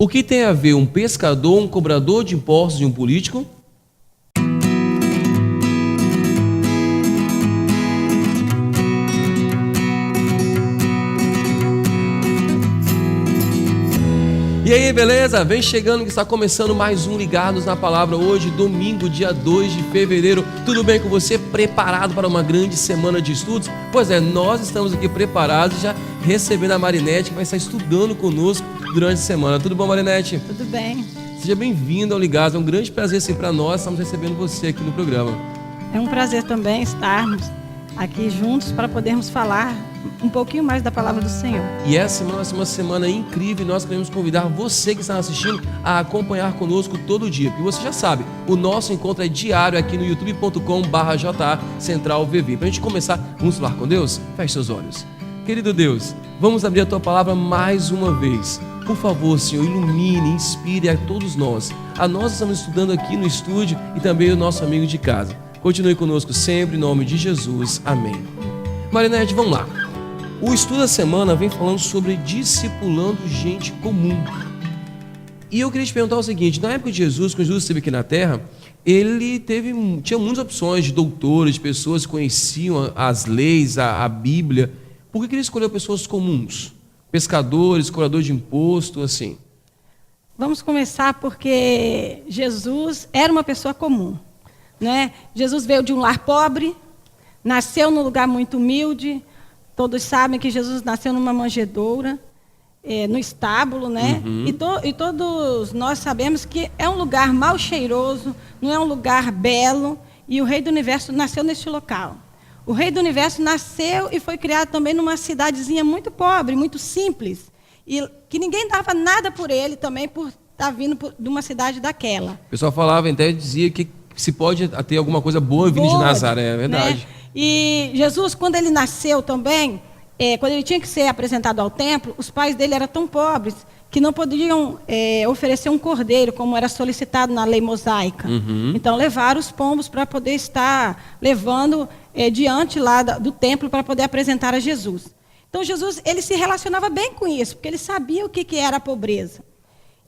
O que tem a ver um pescador, um cobrador de impostos e um político? E aí, beleza? Vem chegando que está começando mais um Ligados na Palavra hoje, domingo, dia 2 de fevereiro. Tudo bem com você? Preparado para uma grande semana de estudos? Pois é, nós estamos aqui preparados, já recebendo a Marinete, que vai estar estudando conosco durante a semana. Tudo bom, Marinete? Tudo bem. Seja bem-vindo ao Ligados. É um grande prazer assim, para nós, estamos recebendo você aqui no programa. É um prazer também estarmos aqui juntos para podermos falar um pouquinho mais da palavra do Senhor. E essa semana vai ser uma semana incrível e nós queremos convidar você que está assistindo a acompanhar conosco todo dia. Porque você já sabe, o nosso encontro é diário aqui no youtube.com/JA Central VV. Para a gente começar, vamos falar com Deus? Feche seus olhos. Querido Deus, vamos abrir a Tua Palavra mais uma vez. Por favor, Senhor, ilumine, inspire a todos nós. A nós estamos estudando aqui no estúdio e também o nosso amigo de casa. Continue conosco sempre, em nome de Jesus. Amém. Marinete, vamos lá. O estudo da semana vem falando sobre discipulando gente comum. E eu queria te perguntar o seguinte: na época de Jesus, quando Jesus esteve aqui na Terra, ele tinha muitas opções de doutores, de pessoas que conheciam as leis, a Bíblia. Por que ele escolheu pessoas comuns? Pescadores, cobradores de imposto, assim? Vamos começar porque Jesus era uma pessoa comum, né? Jesus veio de um lar pobre, nasceu num lugar muito humilde. Todos sabem que Jesus nasceu numa manjedoura, no estábulo, né? Uhum. E todos nós sabemos que é um lugar mal cheiroso, não é um lugar belo, e o Rei do Universo nasceu neste local. O Rei do Universo nasceu e foi criado também numa cidadezinha muito pobre, muito simples, e que ninguém dava nada por ele também, por estar vindo de uma cidade daquela. O pessoal falava, até dizia que se pode ter alguma coisa boa vindo de Nazaré, é verdade. Né? E Jesus, quando ele nasceu também, quando ele tinha que ser apresentado ao templo, os pais dele eram tão pobres que não poderiam oferecer um cordeiro, como era solicitado na lei mosaica. Uhum. Então, levaram os pombos para poder estar levando diante lá do templo para poder apresentar a Jesus. Então, Jesus ele se relacionava bem com isso, porque ele sabia o que era a pobreza.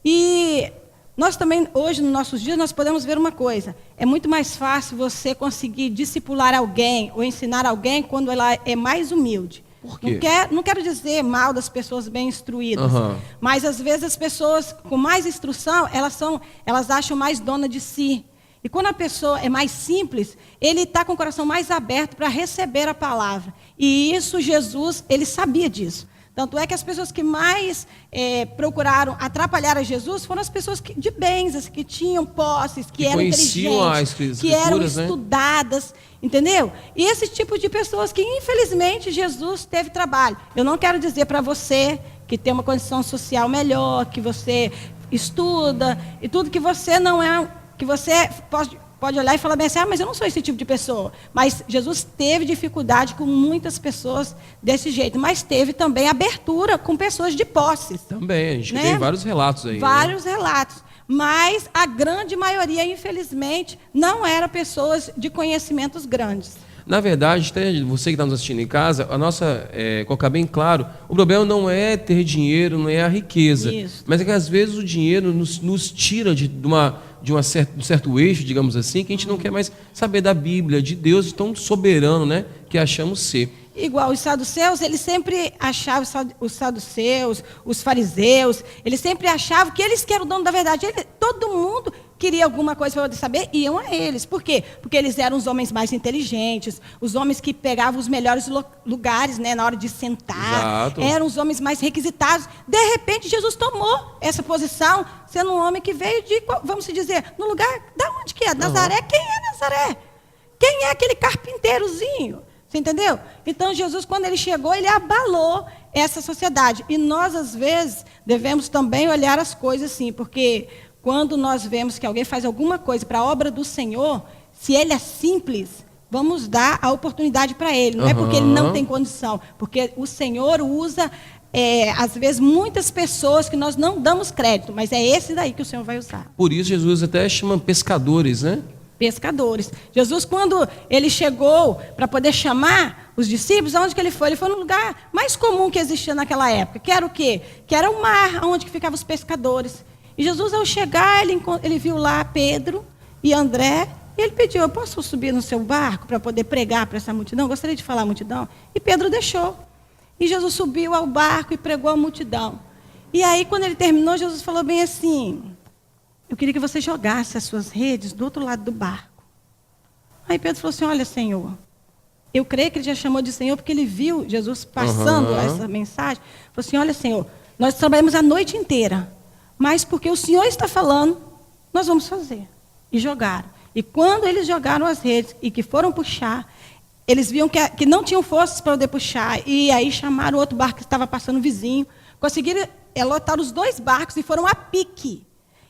E nós também, hoje, nos nossos dias, nós podemos ver uma coisa. É muito mais fácil você conseguir discipular alguém ou ensinar alguém quando ela é mais humilde. Por quê? Não quero dizer mal das pessoas bem instruídas, mas às vezes as pessoas com mais instrução, elas acham mais dona de si. E quando a pessoa é mais simples, ele está com o coração mais aberto para receber a palavra. E isso, Jesus, ele sabia disso. Tanto é que as pessoas que mais procuraram atrapalhar a Jesus foram as pessoas de bens, que tinham posses, que eram inteligentes, que eram estudadas, entendeu? E esse tipo de pessoas que, infelizmente, Jesus teve trabalho. Eu não quero dizer para você que tem uma condição social melhor, que você estuda, e tudo que você não é, que você pode olhar e falar bem assim, mas eu não sou esse tipo de pessoa. Mas Jesus teve dificuldade com muitas pessoas desse jeito, mas teve também abertura com pessoas de posses. Também, a gente né? tem vários relatos aí. Vários relatos. Mas a grande maioria, infelizmente, não era pessoas de conhecimentos grandes. Na verdade, você que está nos assistindo em casa, colocar bem claro, o problema não é ter dinheiro, não é a riqueza. Isso. Mas é que às vezes o dinheiro nos tira de um certo eixo, digamos assim, que a gente não quer mais saber da Bíblia, de Deus tão soberano, né, que achamos ser. Igual os saduceus, eles sempre achavam, os saduceus, os fariseus, eles sempre achavam que eles que eram o dono da verdade. Todo mundo queria alguma coisa para poder saber, iam a eles. Por quê? Porque eles eram os homens mais inteligentes, os homens que pegavam os melhores lugares, né, na hora de sentar. Exato. Eram os homens mais requisitados. De repente, Jesus tomou essa posição, sendo um homem que veio de, vamos dizer, no lugar, da onde que é? Nazaré? Quem é Nazaré? Quem é aquele carpinteirozinho? Você entendeu? Então, Jesus, quando ele chegou, ele abalou essa sociedade. E nós, às vezes, devemos também olhar as coisas assim, porque quando nós vemos que alguém faz alguma coisa para a obra do Senhor, se ele é simples, vamos dar a oportunidade para ele. Não é porque ele não tem condição, porque o Senhor usa, às vezes, muitas pessoas que nós não damos crédito, mas é esse daí que o Senhor vai usar. Por isso, Jesus até chama pescadores, né? Pescadores. Jesus, quando ele chegou para poder chamar os discípulos, aonde que ele foi? Ele foi no lugar mais comum que existia naquela época, que era o quê? Que era o mar, onde que ficavam os pescadores. E Jesus, ao chegar, ele viu lá Pedro e André, e ele pediu: eu posso subir no seu barco para poder pregar para essa multidão? Eu gostaria de falar à multidão. E Pedro deixou. E Jesus subiu ao barco e pregou à multidão. E aí, quando ele terminou, Jesus falou bem assim: eu queria que você jogasse as suas redes do outro lado do barco. Aí Pedro falou assim: olha, Senhor, eu creio que ele já chamou de Senhor, porque ele viu Jesus passando essa mensagem. Falou assim: olha, Senhor, nós trabalhamos a noite inteira, mas porque o Senhor está falando, nós vamos fazer. E jogaram. E quando eles jogaram as redes e que foram puxar, eles viam que não tinham forças para poder puxar. E aí chamaram o outro barco que estava passando vizinho. Conseguiram lotar os 2 barcos e foram a pique.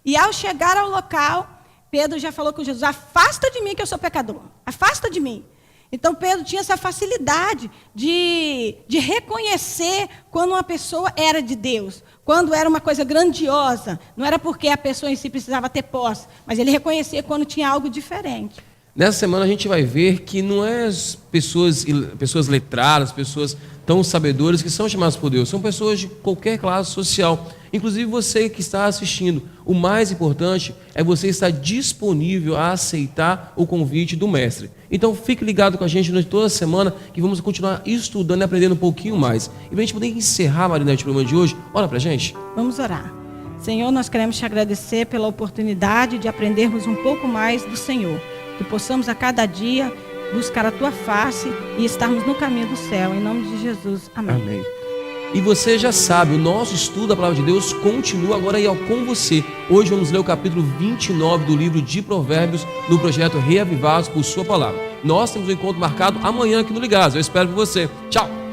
E ao chegar ao local, Pedro já falou com Jesus: afasta de mim que eu sou pecador. Afasta de mim. Então Pedro tinha essa facilidade de reconhecer quando uma pessoa era de Deus, quando era uma coisa grandiosa. Não era porque a pessoa em si precisava ter posse, mas ele reconhecia quando tinha algo diferente. Nessa semana a gente vai ver que não é as pessoas letradas, pessoas tão sabedoras que são chamadas por Deus. São pessoas de qualquer classe social. Inclusive você que está assistindo. O mais importante é você estar disponível a aceitar o convite do Mestre. Então fique ligado com a gente durante toda a semana, que vamos continuar estudando e aprendendo um pouquinho mais. E para a gente poder encerrar, Marinete, o programa de hoje, ora para a gente. Vamos orar. Senhor, nós queremos te agradecer pela oportunidade de aprendermos um pouco mais do Senhor. Que possamos a cada dia buscar a tua face e estarmos no caminho do céu. Em nome de Jesus. Amém. Amém. E você já sabe, o nosso estudo da Palavra de Deus continua agora aí com você. Hoje vamos ler o capítulo 29 do livro de Provérbios no projeto Reavivados por Sua Palavra. Nós temos um encontro marcado amanhã aqui no Ligados. Eu espero por você. Tchau!